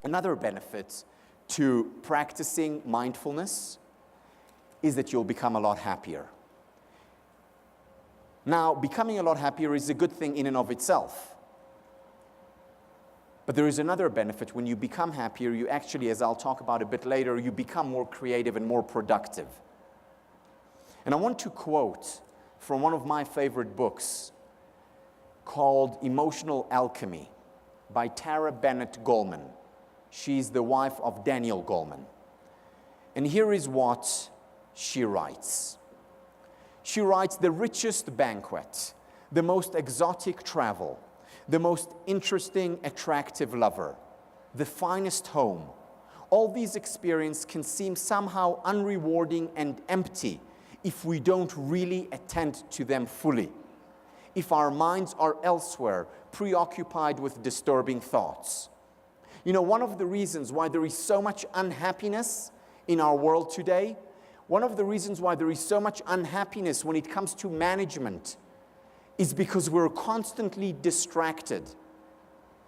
Another benefit to practicing mindfulness is that you'll become a lot happier. Now, becoming a lot happier is a good thing in and of itself. But there is another benefit. When you become happier, you actually, as I'll talk about a bit later, you become more creative and more productive. And I want to quote from one of my favorite books called Emotional Alchemy by Tara Bennett Goleman. She's the wife of Daniel Goleman. And here is what she writes. She writes, the richest banquet, the most exotic travel, the most interesting, attractive lover, the finest home, all these experiences can seem somehow unrewarding and empty if we don't really attend to them fully, if our minds are elsewhere, preoccupied with disturbing thoughts. You know, one of the reasons why there is so much unhappiness in our world today, one of the reasons why there is so much unhappiness when it comes to management is because we're constantly distracted.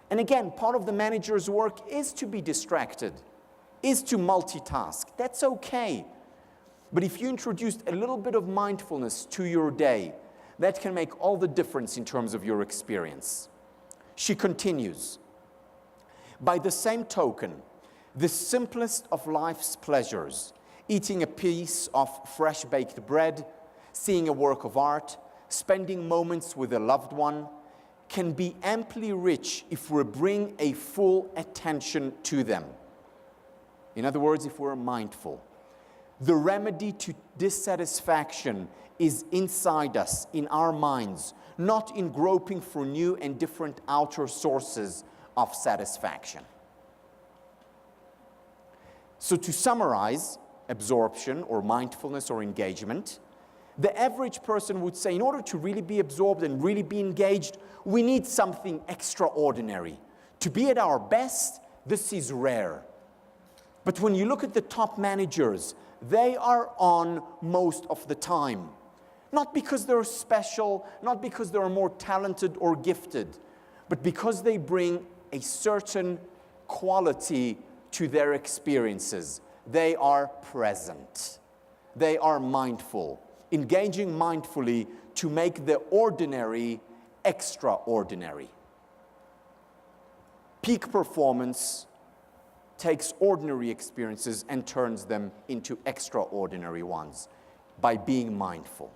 And again, part of the manager's work is to be distracted, is to multitask. That's okay. But if you introduced a little bit of mindfulness to your day, that can make all the difference in terms of your experience. She continues, by the same token, the simplest of life's pleasures, eating a piece of fresh baked bread, seeing a work of art, spending moments with a loved one, can be amply rich if we bring a full attention to them. In other words, if we're mindful. The remedy to dissatisfaction is inside us, in our minds, not in groping for new and different outer sources of satisfaction. So to summarize absorption or mindfulness or engagement, the average person would say, in order to really be absorbed and really be engaged, we need something extraordinary. To be at our best, this is rare. But when you look at the top managers, they are on most of the time. Not because they're special, not because they're more talented or gifted, but because they bring a certain quality to their experiences. They are present. They are mindful, engaging mindfully to make the ordinary extraordinary. Peak performance takes ordinary experiences and turns them into extraordinary ones by being mindful.